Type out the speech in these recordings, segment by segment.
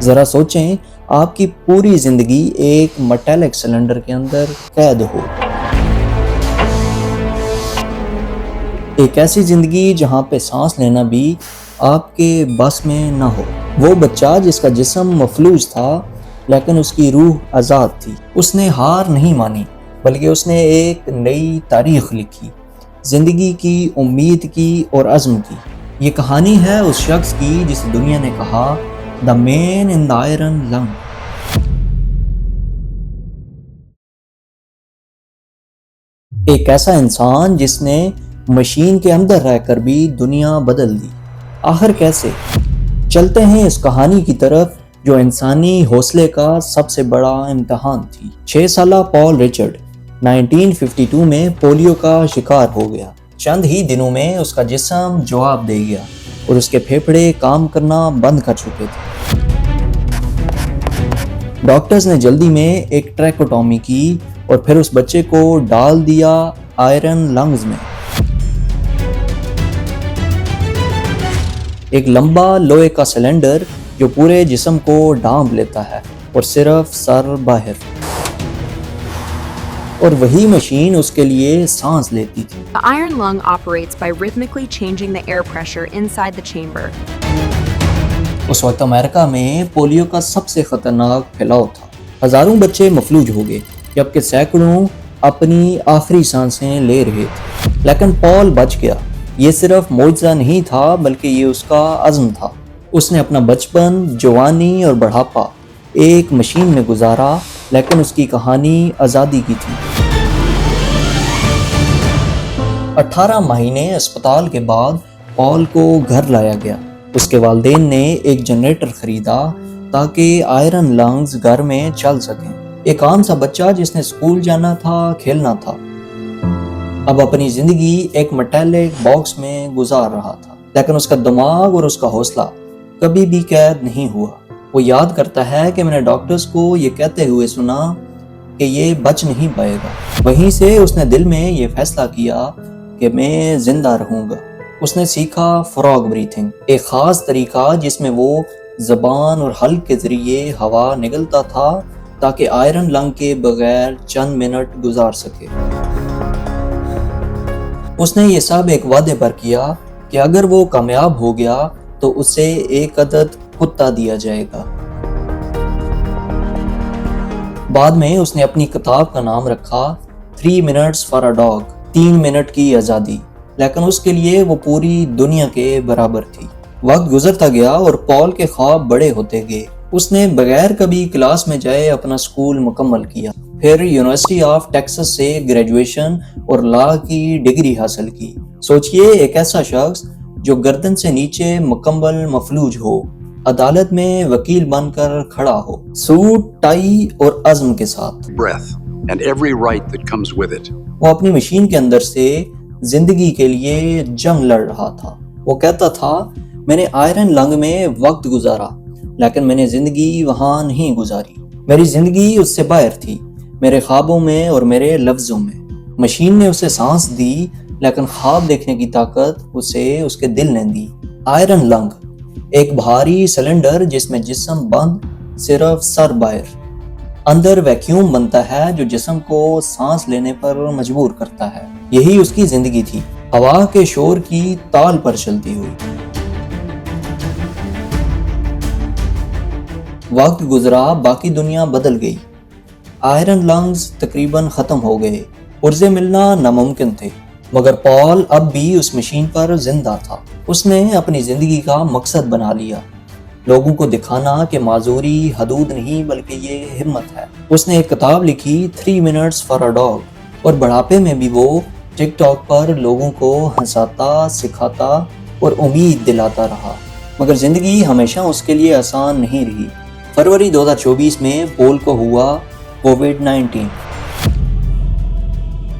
ذرا سوچیں آپ کی پوری زندگی ایک میٹالک سلنڈر کے اندر قید ہو، ایک ایسی زندگی جہاں پہ سانس لینا بھی آپ کے بس میں نہ ہو۔ وہ بچہ جس کا جسم مفلوج تھا لیکن اس کی روح آزاد تھی، اس نے ہار نہیں مانی بلکہ اس نے ایک نئی تاریخ لکھی، زندگی کی، امید کی اور عزم کی۔ یہ کہانی ہے اس شخص کی جسے دنیا نے کہا دا مین ان دا آئرن لنگ۔ ایک ایسا انسان جس نے مشین کے اندر رہ کر بھی دنیا بدل دی۔ آخر کیسے؟ چلتے ہیں اس کہانی کی طرف جو انسانی حوصلے کا سب سے بڑا امتحان تھی۔ 6 سالہ پال ریچرڈ 1952 میں پولیو کا شکار ہو گیا۔ چند ہی دنوں میں اس کا جسم جواب دے گیا اور اس کے پھیپھڑے کام کرنا بند کر چکے تھے۔ ڈاکٹرز نے جلدی میں ایک ٹریکوٹومی کی اور پھر اس بچے کو ڈال دیا آئرن لنگز میں، ایک لمبا لوہے کا سلنڈر جو پورے جسم کو ڈھانپ لیتا ہے اور صرف سر باہر، اور وہی مشین اس کے لیے سانس لیتی تھی۔ The iron lung operates by rhythmically changing the air pressure inside the chamber. اس وقت امریکہ میں پولیو کا سب سے خطرناک پھیلاؤ تھا۔ ہزاروں بچے مفلوج ہو گئے جبکہ سینکڑوں اپنی آخری سانسیں لے رہے تھے، لیکن پال بچ گیا۔ یہ صرف معجزہ نہیں تھا بلکہ یہ اس کا عزم تھا۔ اس نے اپنا بچپن، جوانی اور بڑھاپا ایک مشین میں گزارا، لیکن اس کی کہانی آزادی کی تھی۔ 18 مہینے اسپتال کے بعد پال کو گھر لایا گیا۔ اس کے والدین نے ایک جنریٹر خریدا تاکہ آئرن لنگز گھر میں چل سکیں۔ ایک عام سا بچہ جس نے اسکول جانا تھا، کھیلنا تھا، اب اپنی زندگی ایک میٹالک باکس میں گزار رہا تھا، لیکن اس کا دماغ اور اس کا حوصلہ کبھی بھی قید نہیں ہوا۔ وہ یاد کرتا ہے کہ میں نے ڈاکٹرز کو یہ کہتے ہوئے سنا کہ یہ بچ نہیں پائے گا۔ وہیں سے اس نے دل میں یہ فیصلہ کیا کہ میں زندہ رہوں گا۔ اس نے سیکھا فراگ بریتھنگ، ایک خاص طریقہ جس میں وہ زبان اور حلق کے ذریعے ہوا نگلتا تھا تاکہ آئرن لنگ کے بغیر چند منٹ گزار سکے۔ اس نے یہ سب ایک وعدے پر کیا کہ اگر وہ کامیاب ہو گیا تو اسے ایک عدد کتا دیا جائے گا۔ بعد میں اس نے اپنی کتاب کا نام رکھا 3 minutes for a dog، 3 minute کی آزادی، لیکن اس کے لیے وہ پوری دنیا کے برابر تھی۔ وقت گزرتا گیا اور پال کے خواب بڑے ہوتے گئے۔ اس نے بغیر کبھی کلاس میں جائے اپنا سکول مکمل کیا، پھر یونیورسٹی آف ٹیکساس سے گریجویشن اور لا کی ڈگری حاصل کی۔ سوچئے ایک ایسا شخص جو گردن سے نیچے مکمل مفلوج ہو، عدالت میں وکیل بن کر کھڑا ہو، سوٹ، ٹائی اور عزم کے ساتھ، and every right that comes with it. وہ اپنی مشین کے اندر سے زندگی کے لیے جنگ لڑ رہا تھا۔ وہ کہتا تھا میں نے آئرن لنگ میں وقت گزارا لیکن میں نے زندگی وہاں نہیں گزاری۔ میری زندگی اس سے باہر تھی، میرے خوابوں میں اور میرے لفظوں میں۔ مشین نے اسے سانس دی لیکن خواب دیکھنے کی طاقت اسے اس کے دل نے دی۔ آئرن لنگ، ایک بھاری سلنڈر جس میں جسم بند، صرف سر باہر۔ اندر ویکیوم بنتا ہے جو جسم کو سانس لینے پر مجبور کرتا ہے۔ یہی اس کی زندگی تھی، ہوا کے شور کی تال پر چلتی ہوئی۔ وقت گزرا، باقی دنیا بدل گئی۔ آئرن لنگز تقریباً ختم ہو گئے، پرزے ملنا ناممکن تھے، مگر پال اب بھی اس مشین پر زندہ تھا۔ اس نے اپنی زندگی کا مقصد بنا لیا، لوگوں کو دکھانا کہ معذوری حدود نہیں بلکہ یہ ہمت ہے۔ اس نے ایک کتاب لکھی 3 minutes for a dog، اور بڑھاپے میں بھی وہ ٹک ٹاک پر لوگوں کو ہنساتا، سکھاتا اور امید دلاتا رہا۔ مگر زندگی ہمیشہ اس کے لیے آسان نہیں رہی۔ فروری 2024 میں پول کو ہوا کووڈ-19،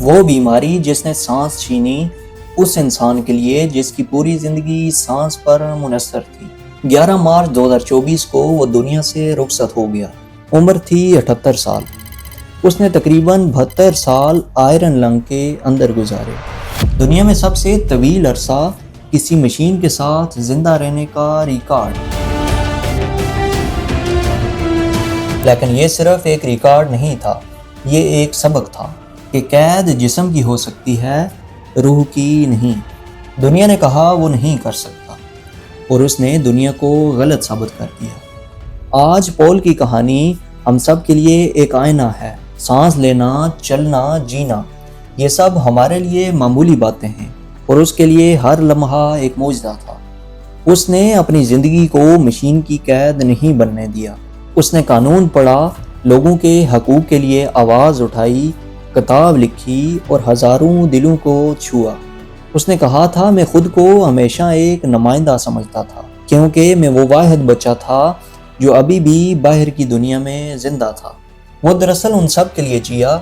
وہ بیماری جس نے سانس چھینی اس انسان کے لیے جس کی پوری زندگی سانس پر منحصر تھی۔ 11 مارچ 2024 کو وہ دنیا سے رخصت ہو گیا۔ عمر تھی 78 سال۔ اس نے تقریباً 72 سال آئرن لنگ کے اندر گزارے۔ دنیا میں سب سے طویل عرصہ کسی مشین کے ساتھ زندہ رہنے کا ریکارڈ۔ لیکن یہ صرف ایک ریکارڈ نہیں تھا، یہ ایک سبق تھا کہ قید جسم کی ہو سکتی ہے، روح کی نہیں۔ دنیا نے کہا وہ نہیں کر سکتا، اور اس نے دنیا کو غلط ثابت کر دیا۔ آج پول کی کہانی ہم سب کے لیے ایک آئینہ ہے۔ سانس لینا، چلنا، جینا، یہ سب ہمارے لیے معمولی باتیں ہیں، اور اس کے لیے ہر لمحہ ایک معجزہ تھا۔ اس نے اپنی زندگی کو مشین کی قید نہیں بننے دیا۔ اس نے قانون پڑھا، لوگوں کے حقوق کے لیے آواز اٹھائی، کتاب لکھی اور ہزاروں دلوں کو چھوا۔ اس نے کہا تھا میں خود کو ہمیشہ ایک نمائندہ سمجھتا تھا، کیونکہ میں وہ واحد بچہ تھا جو ابھی بھی باہر کی دنیا میں زندہ تھا۔ وہ دراصل ان سب کے لیے جیا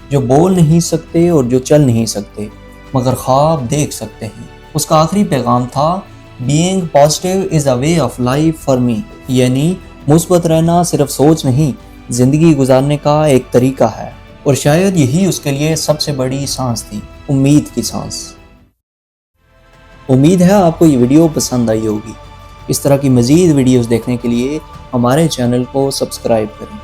جو بول نہیں سکتے اور جو چل نہیں سکتے مگر خواب دیکھ سکتے ہیں۔ اس کا آخری پیغام تھا Being positive is a way of life for me، یعنی مثبت رہنا صرف سوچ نہیں، زندگی گزارنے کا ایک طریقہ ہے، اور شاید یہی اس کے لیے سب سے بڑی سانس تھی، امید کی سانس۔ امید ہے آپ کو یہ ویڈیو پسند آئی ہوگی۔ اس طرح کی مزید ویڈیوز دیکھنے کے لیے ہمارے چینل کو سبسکرائب کریں۔